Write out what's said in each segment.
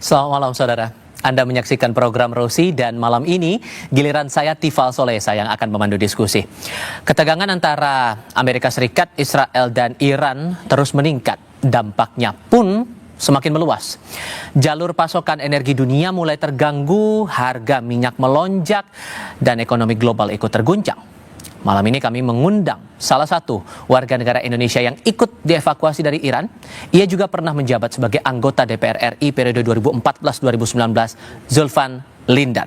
Selamat malam saudara. Anda menyaksikan program Rosi dan malam ini giliran saya Tifal Solesa yang akan memandu diskusi. Ketegangan antara Amerika Serikat, Israel dan Iran terus meningkat. Dampaknya pun semakin meluas. Jalur pasokan energi dunia mulai terganggu, harga minyak melonjak dan ekonomi global ikut terguncang. Malam ini kami mengundang salah satu warga negara Indonesia yang ikut dievakuasi dari Iran. Ia juga pernah menjabat sebagai anggota DPR RI periode 2014-2019, Zulfan Lindan.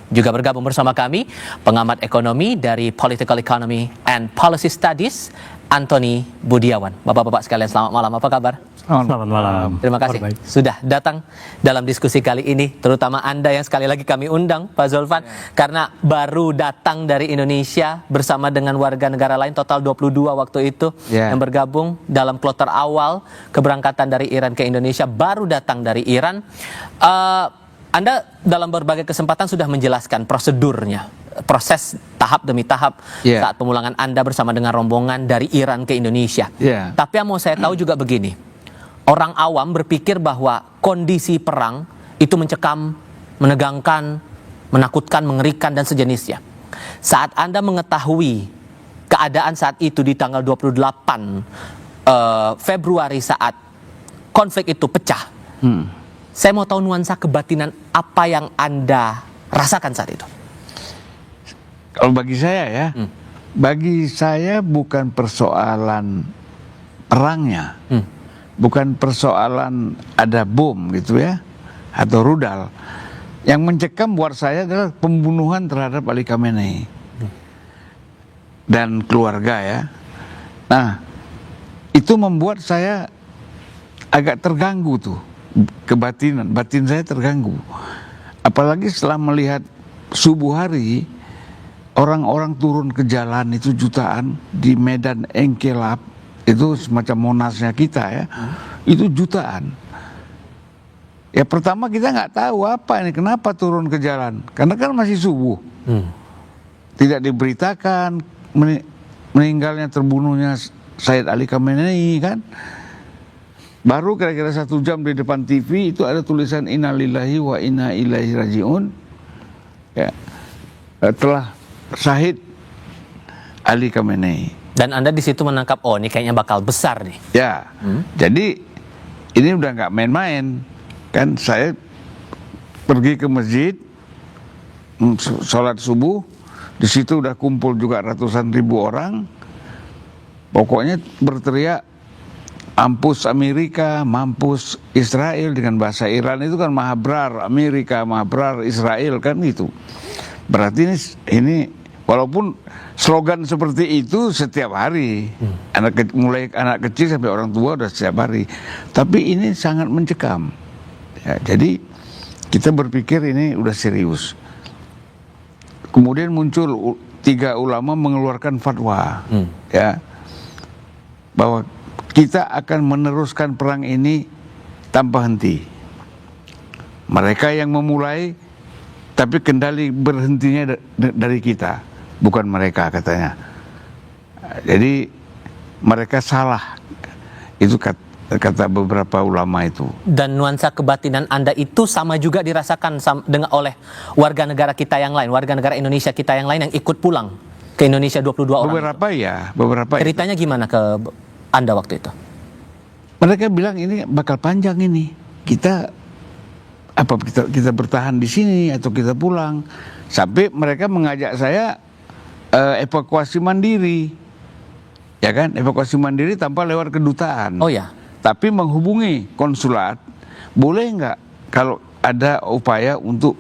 Juga bergabung bersama kami pengamat ekonomi dari Political Economy and Policy Studies, Antoni Budiawan. Bapak-bapak sekalian, selamat malam. Apa kabar? Selamat malam. Terima kasih sudah datang dalam diskusi kali ini, terutama Anda yang sekali lagi kami undang, Pak Zulfan, karena baru datang dari Indonesia bersama dengan warga negara lain, total 22 waktu itu yang bergabung dalam kloter awal keberangkatan dari Iran ke Indonesia, baru datang dari Iran. Anda dalam berbagai kesempatan sudah menjelaskan prosedurnya, proses tahap demi tahap saat pemulangan Anda bersama dengan rombongan dari Iran ke Indonesia. Tapi yang mau saya tahu juga begini. Orang awam berpikir bahwa kondisi perang itu mencekam, menegangkan, menakutkan, mengerikan, dan sejenisnya. Saat Anda mengetahui keadaan saat itu di tanggal 28 Februari saat konflik itu pecah, saya mau tahu nuansa kebatinan apa yang Anda rasakan saat itu. Kalau bagi saya bagi saya bukan persoalan perangnya. Bukan persoalan ada bom gitu ya, atau rudal. Yang mencekam buat saya adalah pembunuhan terhadap Ali Khamenei dan keluarga ya. Nah, itu membuat saya agak terganggu tuh, kebatinan, batin saya terganggu. Apalagi setelah melihat subuh hari, orang-orang turun ke jalan itu jutaan di Medan Engkelab, itu semacam Monasnya kita ya, itu jutaan. Ya pertama kita nggak tahu apa ini, kenapa turun ke jalan, karena kan masih subuh, tidak diberitakan meninggalnya, terbunuhnya Sayyid Ali Khamenei kan. Baru kira-kira 1 jam di depan TV itu ada tulisan innalillahi wa inna ilaihi rajiun, ya, telah syahid Ali Khamenei. Dan Anda di situ menangkap, oh ini kayaknya bakal besar nih. Ya, jadi ini udah nggak main-main. Kan saya pergi ke masjid, sholat subuh, di situ udah kumpul juga ratusan ribu orang. Pokoknya berteriak, mampus Amerika, mampus Israel, dengan bahasa Iran itu kan mahabrar Amerika, mahabrar Israel kan gitu. Berarti ini walaupun slogan seperti itu setiap hari, mulai anak kecil sampai orang tua udah setiap hari, tapi ini sangat mencekam. Ya, jadi kita berpikir ini udah serius. Kemudian muncul 3 ulama mengeluarkan fatwa, ya, bahwa kita akan meneruskan perang ini tanpa henti. Mereka yang memulai, tapi kendali berhentinya dari kita. Bukan mereka katanya. Jadi mereka salah. Itu kata beberapa ulama itu. Dan nuansa kebatinan Anda itu sama juga dirasakan oleh warga negara kita yang lain, warga negara Indonesia kita yang lain yang ikut pulang ke Indonesia 22 orang. Beberapa Ceritanya itu gimana ke Anda waktu itu? Mereka bilang ini bakal panjang ini. Kita bertahan di sini atau kita pulang. Sampai mereka mengajak saya evakuasi mandiri, ya kan, evakuasi mandiri tanpa lewat kedutaan. Oh ya. Tapi menghubungi konsulat, boleh nggak kalau ada upaya untuk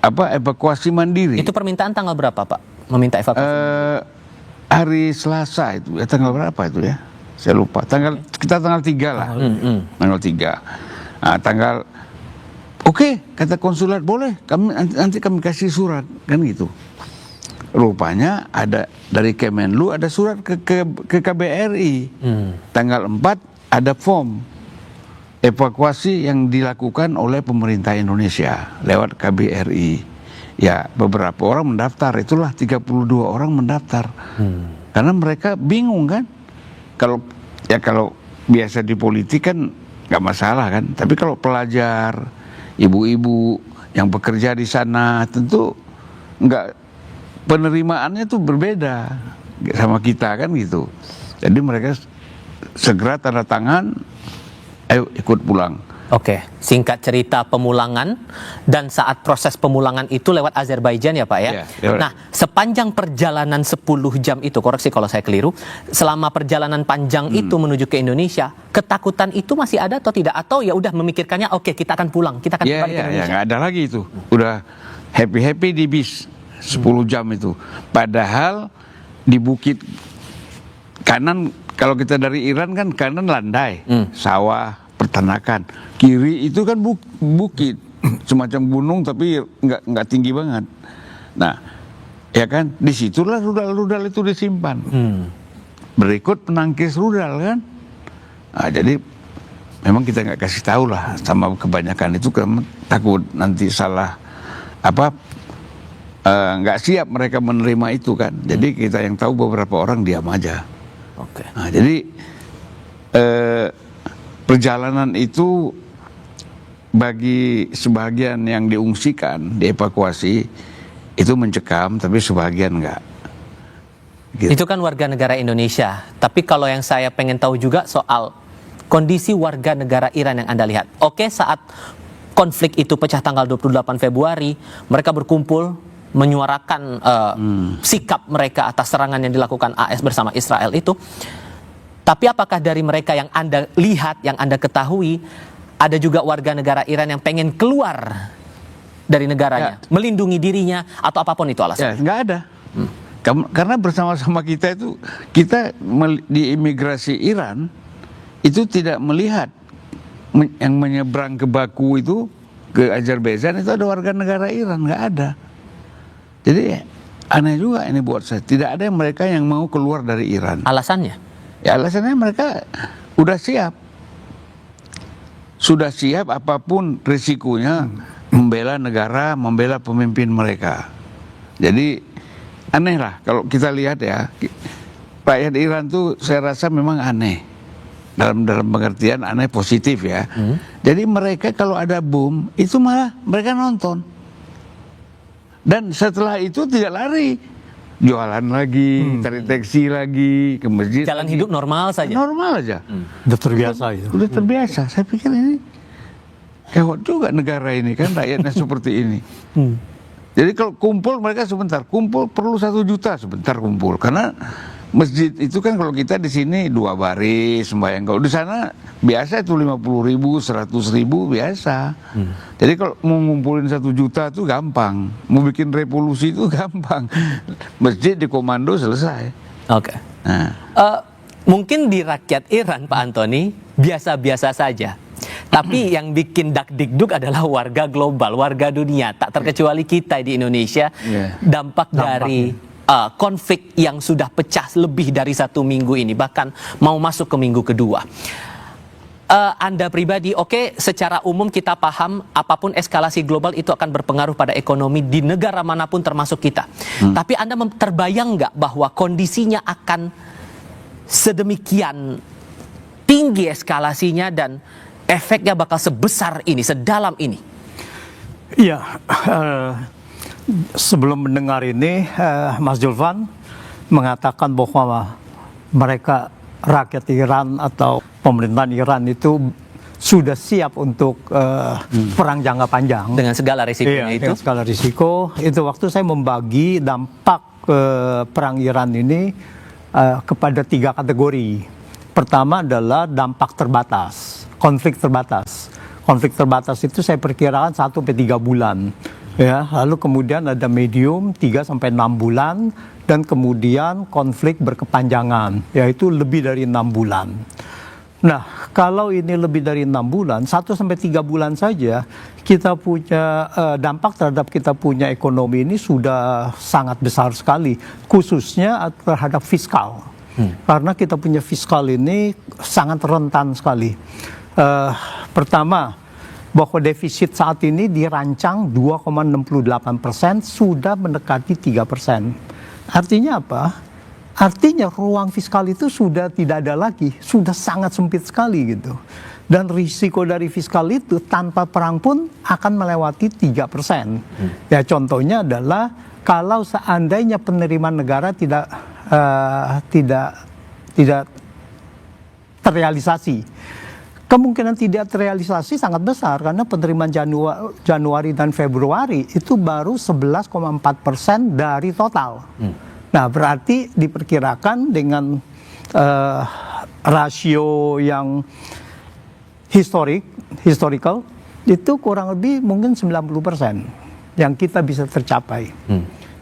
evakuasi mandiri. Itu permintaan tanggal berapa Pak? Meminta evakuasi? Hari Selasa itu, tanggal berapa itu ya? Saya lupa. Kita tanggal 3 lah. Tanggal 3. Nah, Oke, kata konsulat boleh, nanti kami kasih surat, kan gitu. Rupanya ada dari Kemenlu ada surat ke KBRI. Tanggal 4 ada form evakuasi yang dilakukan oleh pemerintah Indonesia lewat KBRI. Ya, beberapa orang mendaftar, itulah 32 orang mendaftar. Karena mereka bingung kan. Kalau biasa di politik kan nggak masalah kan. Tapi kalau pelajar, ibu-ibu yang bekerja di sana, tentu nggak, penerimaannya tuh berbeda sama kita kan gitu. Jadi mereka segera tanda tangan, ayo ikut pulang. Oke, singkat cerita pemulangan, dan saat proses pemulangan itu lewat Azerbaijan ya Pak ya. Iya, Nah, sepanjang perjalanan 10 jam itu, koreksi kalau saya keliru, selama perjalanan panjang itu menuju ke Indonesia, ketakutan itu masih ada atau tidak? Atau ya udah memikirkannya, oke kita akan pulang, kita akan kembali ke Indonesia. Nggak ada lagi itu. Udah happy di bis 10 jam itu. Padahal di bukit kanan, kalau kita dari Iran kan kanan landai, sawah, peternakan. Kiri itu kan bukit, semacam gunung tapi nggak tinggi banget. Nah, ya kan, disitulah rudal-rudal itu disimpan. Berikut penangkis rudal kan. Nah, jadi memang kita nggak kasih tahu lah sama kebanyakan itu, karena takut nanti salah nggak siap mereka menerima itu kan. Jadi kita yang tahu, beberapa orang diam aja. Oke. Nah, jadi perjalanan itu bagi sebagian yang diungsikan, dievakuasi, itu mencekam, tapi sebagian enggak. Gitu. Itu kan warga negara Indonesia. Tapi kalau yang saya pengen tahu juga soal kondisi warga negara Iran yang Anda lihat. Oke, saat konflik itu pecah tanggal 28 Februari, mereka berkumpul menyuarakan sikap mereka atas serangan yang dilakukan AS bersama Israel itu. Tapi apakah dari mereka yang Anda lihat, yang Anda ketahui, ada juga warga negara Iran yang pengen keluar dari negaranya, melindungi dirinya, atau apapun itu alasannya? Ya, nggak ada. Karena bersama-sama kita itu, kita di imigrasi Iran, itu tidak melihat yang menyeberang ke Baku itu, ke Azerbaijan, itu ada warga negara Iran, nggak ada. Jadi aneh juga ini buat saya, tidak ada mereka yang mau keluar dari Iran. Alasannya? Ya alasannya mereka udah siap. Sudah siap apapun risikonya, membela negara, membela pemimpin mereka. Jadi aneh lah kalau kita lihat ya, rakyat Iran tuh saya rasa memang aneh. Dalam pengertian aneh positif ya. Jadi mereka kalau ada bom, itu malah mereka nonton. Dan setelah itu tidak lari, jualan lagi, cari taksi lagi, ke masjid. Jalan lagi. hidup normal saja. Normal aja. Udah terbiasa itu. Udah terbiasa. Saya pikir ini kewat juga negara ini kan, rakyatnya seperti ini. Jadi kalau kumpul mereka sebentar, kumpul perlu 1 juta sebentar kumpul, karena masjid itu kan kalau kita di sini 2 baris sembahyang, kalau di sana biasa itu 50.000, 100.000 biasa. Jadi kalau mau ngumpulin 1 juta itu gampang, mau bikin revolusi itu gampang, masjid dikomando selesai. Oke. Nah. Mungkin di rakyat Iran, Pak Antoni, biasa-biasa saja. Tapi yang bikin dakdikduk adalah warga global, warga dunia, tak terkecuali kita di Indonesia. Dampak dari konflik yang sudah pecah lebih dari 1 minggu ini, bahkan mau masuk ke minggu kedua. Anda pribadi, oke, secara umum kita paham apapun eskalasi global itu akan berpengaruh pada ekonomi di negara manapun termasuk kita. Tapi Anda terbayang nggak bahwa kondisinya akan sedemikian tinggi eskalasinya dan efeknya bakal sebesar ini, sedalam ini? Iya, sebelum mendengar ini, Mas Julvan mengatakan bahwa mereka, rakyat Iran atau pemerintahan Iran itu sudah siap untuk perang jangka panjang. Dengan segala risikonya itu? Dengan segala risiko. Itu waktu saya membagi dampak perang Iran ini kepada 3 kategori. Pertama adalah dampak terbatas, konflik terbatas. Konflik terbatas itu saya perkirakan 1-3 bulan. Ya, lalu kemudian ada medium 3-6 bulan, dan kemudian konflik berkepanjangan, yaitu lebih dari 6 bulan. Nah, kalau ini lebih dari 6 bulan, 1-3 bulan saja, kita punya dampak terhadap kita punya ekonomi ini sudah sangat besar sekali, khususnya terhadap fiskal. Karena kita punya fiskal ini sangat rentan sekali. Pertama, bahwa defisit saat ini dirancang 2,68%, sudah mendekati 3%. Artinya apa? Artinya ruang fiskal itu sudah tidak ada lagi, sudah sangat sempit sekali gitu. Dan risiko dari fiskal itu tanpa perang pun akan melewati 3%. Ya contohnya adalah kalau seandainya penerimaan negara tidak terrealisasi. Kemungkinan tidak terrealisasi sangat besar karena penerimaan Januari dan Februari itu baru 11,4% dari total. Nah, berarti diperkirakan dengan rasio yang historical itu kurang lebih mungkin 90% yang kita bisa tercapai.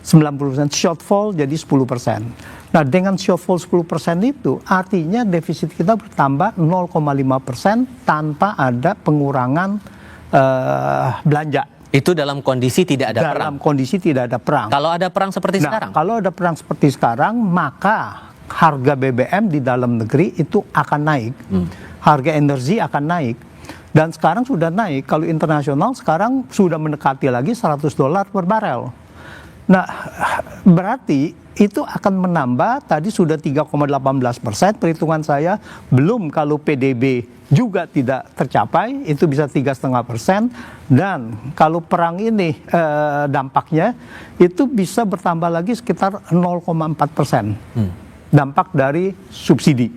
90% shortfall jadi 10%. Nah, dengan shortfall 10% itu artinya defisit kita bertambah 0,5% tanpa ada pengurangan belanja. Itu dalam kondisi tidak ada perang. Dalam kondisi tidak ada perang. Kalau ada perang seperti sekarang? Kalau ada perang seperti sekarang, maka harga BBM di dalam negeri itu akan naik. Harga energi akan naik. Dan sekarang sudah naik. Kalau internasional sekarang sudah mendekati lagi $100 per barel. Nah, berarti itu akan menambah, tadi sudah 3,18%, perhitungan saya, belum kalau PDB juga tidak tercapai, itu bisa 3,5%, dan kalau perang ini dampaknya, itu bisa bertambah lagi sekitar 0,4%, dampak dari subsidi.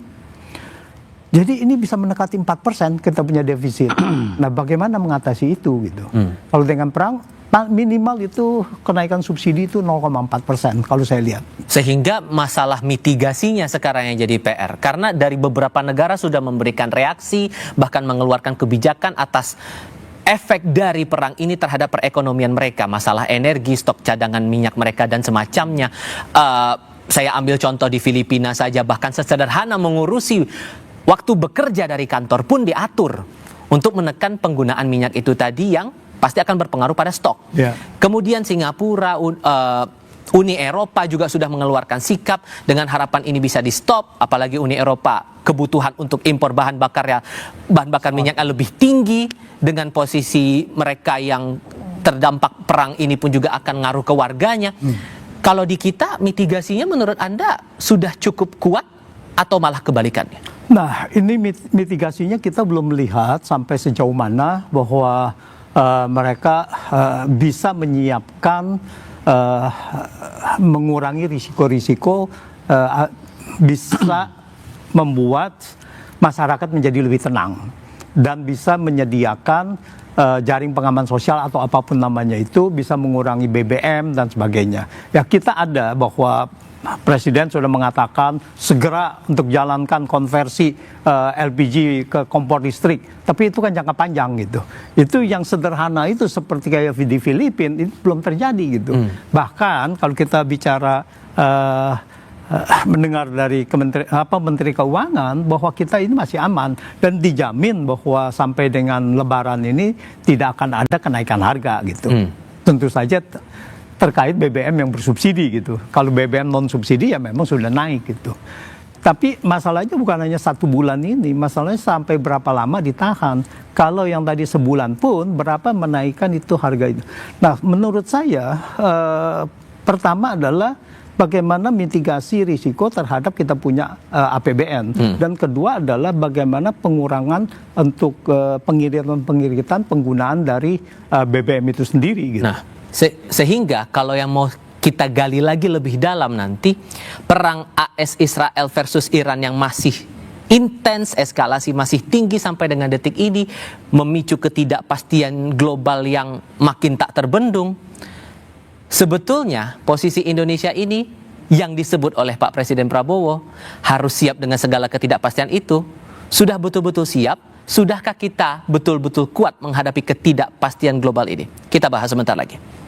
Jadi ini bisa mendekati 4% kita punya defisit. Nah, bagaimana mengatasi itu gitu? Kalau dengan perang, minimal itu kenaikan subsidi itu 0,4% kalau saya lihat. Sehingga masalah mitigasinya sekarang yang jadi PR. Karena dari beberapa negara sudah memberikan reaksi, bahkan mengeluarkan kebijakan atas efek dari perang ini terhadap perekonomian mereka. Masalah energi, stok cadangan minyak mereka dan semacamnya. Saya ambil contoh di Filipina saja, bahkan sesederhana mengurusi waktu bekerja dari kantor pun diatur untuk menekan penggunaan minyak itu tadi yang pasti akan berpengaruh pada stok. Kemudian Singapura, Uni Eropa juga sudah mengeluarkan sikap dengan harapan ini bisa di stop. Apalagi Uni Eropa kebutuhan untuk impor bahan bakar minyak yang lebih tinggi, dengan posisi mereka yang terdampak perang ini pun juga akan ngaruh ke warganya. Kalau di kita mitigasinya menurut Anda sudah cukup kuat atau malah kebalikannya? Nah, ini mitigasinya kita belum melihat sampai sejauh mana bahwa mereka bisa menyiapkan, mengurangi risiko-risiko, bisa membuat masyarakat menjadi lebih tenang dan bisa menyediakan jaring pengaman sosial atau apapun namanya itu, bisa mengurangi BBM dan sebagainya. Ya, kita ada bahwa Presiden sudah mengatakan segera untuk jalankan konversi LPG ke kompor listrik, tapi itu kan jangka panjang gitu. Itu yang sederhana itu seperti kayak di Filipina itu belum terjadi gitu. Bahkan kalau kita bicara mendengar dari Menteri Keuangan bahwa kita ini masih aman dan dijamin bahwa sampai dengan Lebaran ini tidak akan ada kenaikan harga gitu. Tentu saja terkait BBM yang bersubsidi gitu. Kalau BBM non subsidi ya memang sudah naik gitu. Tapi masalahnya bukan hanya 1 bulan ini, masalahnya sampai berapa lama ditahan. Kalau yang tadi sebulan pun berapa menaikkan itu harga itu. Nah, menurut saya pertama adalah bagaimana mitigasi risiko terhadap kita punya APBN. Dan kedua adalah bagaimana pengurangan untuk pengiritan penggunaan dari BBM itu sendiri gitu. Nah, sehingga kalau yang mau kita gali lagi lebih dalam nanti, perang AS Israel versus Iran yang masih intens, eskalasi masih tinggi sampai dengan detik ini, memicu ketidakpastian global yang makin tak terbendung. Sebetulnya posisi Indonesia ini yang disebut oleh Pak Presiden Prabowo harus siap dengan segala ketidakpastian itu. Sudah betul-betul siap? Sudahkah kita betul-betul kuat menghadapi ketidakpastian global ini? Kita bahas sebentar lagi.